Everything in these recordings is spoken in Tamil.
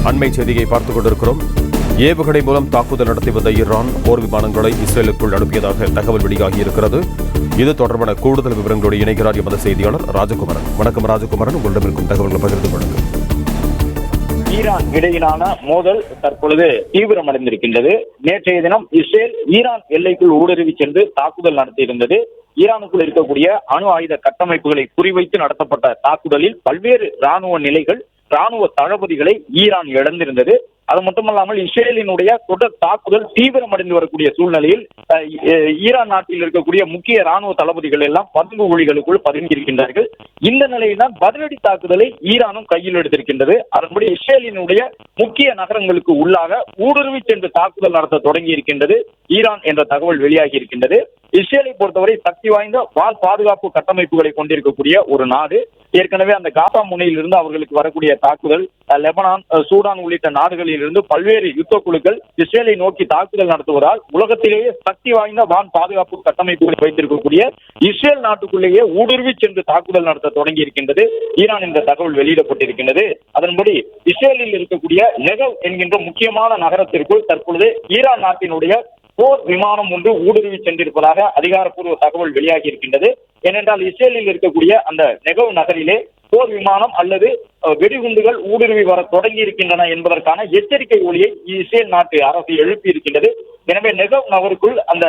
அண்மை செய்தியை பார்த்துக் கொண்டிருக்கிறோம். ஏவுகணை மூலம் தாக்குதல் நடத்தி வந்த ஈரான் போர் விமானங்களை இஸ்ரேலுக்குள் அனுப்பியதாக தகவல் வெளியாகியிருக்கிறது. இது தொடர்பான கூடுதல் விவரங்களோடு இணைகிறார் எமது செய்தியாளர் ராஜகுமரன். வணக்கம் ராஜகுமரன், உங்களிடம் இருக்கும் தகவல்களை பகிர்ந்து கொள்ளுங்கள். ஈரான் இடையிலான மோதல் தற்பொழுது தீவிரமடைந்திருக்கின்றது. நேற்றைய தினம் இஸ்ரேல் ஈரான் எல்லைக்குள் ஊடுருவி சென்று தாக்குதல் நடத்தியிருந்தது. ஈரானுக்குள் இருக்கக்கூடிய அணு ஆயுத கட்டமைப்புகளை குறிவைத்து நடத்தப்பட்ட தாக்குதலில் பல்வேறு ராணுவ தளபதிகளை ஈரான் இழந்திருந்தது. அது மட்டுமல்லாமல் இஸ்ரேலினுடைய தொடர் தாக்குதல் தீவிரமடைந்து வரக்கூடிய சூழ்நிலையில் ஈரான் நாட்டில் இருக்கக்கூடிய முக்கிய ராணுவ தளபதிகள் எல்லாம் பதுங்கு குழிகளுக்குள் பதுங்கியிருக்கின்றார்கள். இந்த நிலையில்தான் பதிலடி தாக்குதலை ஈரானும் கையில் எடுத்திருக்கின்றது. அதன்படி இஸ்ரேலினுடைய முக்கிய நகரங்களுக்கு உள்ளாக ஊடுருவி சென்று தாக்குதல் நடத்த தொடங்கி இருக்கின்றது ஈரான் என்ற தகவல் வெளியாகி இருக்கின்றது. இஸ்ரேலை பொறுத்தவரை சக்தி வாய்ந்த வான் பாதுகாப்பு கட்டமைப்புகளை கொண்டிருக்கக்கூடிய ஒரு நாடு. ஏற்கனவே அந்த காசா முனையில் இருந்து அவர்களுக்கு வரக்கூடிய தாக்குதல், லெபனான், சூடான் உள்ளிட்ட நாடுகளில் இருந்து பல்வேறு யுத்த குழுக்கள் இஸ்ரேலை நோக்கி தாக்குதல் நடத்துவதால் உலகத்திலேயே சக்தி வாய்ந்த வான் பாதுகாப்பு கட்டமைப்புகளை வைத்திருக்கக்கூடிய இஸ்ரேல் நாட்டுக்குள்ளேயே ஊடுருவி சென்று தாக்குதல் நடத்த தொடங்கி இருக்கின்றது ஈரான் என்ற தகவல் வெளியிடப்பட்டிருக்கின்றது. அதன்படி இஸ்ரேலில் இருக்கக்கூடிய நெகவ் என்கின்ற முக்கியமான நகரத்திற்குள் தற்பொழுது ஈரான் நாட்டினுடைய போர் விமானம் ஒன்று ஊடுருவி சென்றிருப்பதாக அதிகாரப்பூர்வ தகவல் வெளியாகி இருக்கின்றது. ஏனென்றால் இஸ்ரேலில் இருக்கக்கூடிய அந்த நெகவ் நகரிலே போர் விமானம் அல்லது வெடிகுண்டுகள் ஊடுருவி வர தொடங்கி இருக்கின்றன என்பதற்கான எச்சரிக்கை ஒலியை இஸ்ரேல் நாட்டு அரசு எழுப்பி இருக்கின்றது. எனவே நெகவ் நகருக்குள் அந்த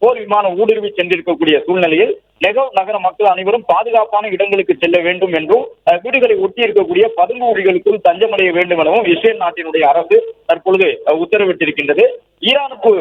போர் விமானம் ஊடுருவி சென்றிருக்கக்கூடிய சூழ்நிலையில் நெகவ் நகர மக்கள் அனைவரும் பாதுகாப்பான இடங்களுக்கு செல்ல வேண்டும் என்றும் வீடுகளை ஒட்டி இருக்கக்கூடிய பதுங்கு குழிகளுக்குள் தஞ்சமடைய வேண்டும் எனவும் இஸ்ரேல் நாட்டினுடைய அரசு தற்பொழுது உத்தரவிட்டிருக்கின்றது. ஈரானுக்கு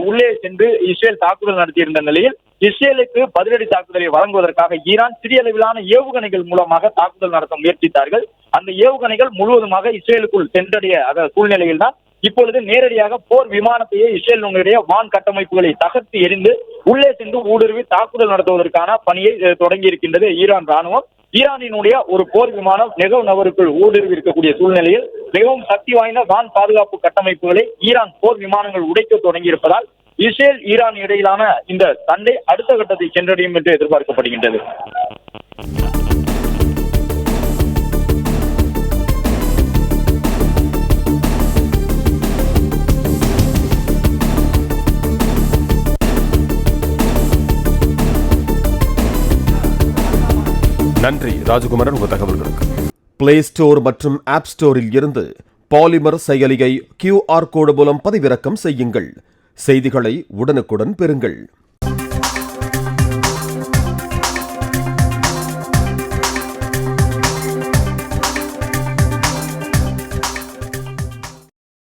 உள்ளே சென்று இஸ்ரேல் தாக்குதல் நடத்தியிருந்த நிலையில் இஸ்ரேலுக்கு பதிலடி தாக்குதலை வழங்குவதற்காக ஈரான் சிறிய அளவிலான ஏவுகணைகள் மூலமாக தாக்குதல் நடத்த முயற்சித்தார்கள். அந்த ஏவுகணைகள் முழுவதுமாக இஸ்ரேலுக்குள் சென்றடைய சூழ்நிலையில் தான் இப்பொழுது நேரடியாக போர் விமானத்தையே இஸ்ரேலுடைய வான் கட்டமைப்புகளை தகர்த்து எரிந்து உள்ளே சென்று ஊடுருவி தாக்குதல் நடத்துவதற்கான பணியை தொடங்கி இருக்கின்றது ஈரான் ராணுவம். ஈரானினுடைய ஒரு போர் விமானம் நெகவ் நகருக்குள் ஊடுருவி இருக்கக்கூடிய சூழ்நிலையில் மிகவும் சக்தி வாய்ந்த வான் பாதுகாப்பு கட்டமைப்புகளை ஈரான் போர் விமானங்கள் உடைக்க தொடங்கி இருப்பதால் இஸ்ரேல் ஈரான் இடையிலான இந்த சண்டை அடுத்த கட்டத்தை சென்றடையும் என்று எதிர்பார்க்கப்படுகின்றது. நன்றி ராஜகுமரன், உங்கள் தகவல்களுக்கு. பிளே ஸ்டோர் மற்றும் ஆப் ஸ்டோரில் இருந்து பாலிமர் செயலியை QR கோடு மூலம் பதிவிறக்கம் செய்யுங்கள். செய்திகளை உடனுக்குடன் பெறுங்கள்.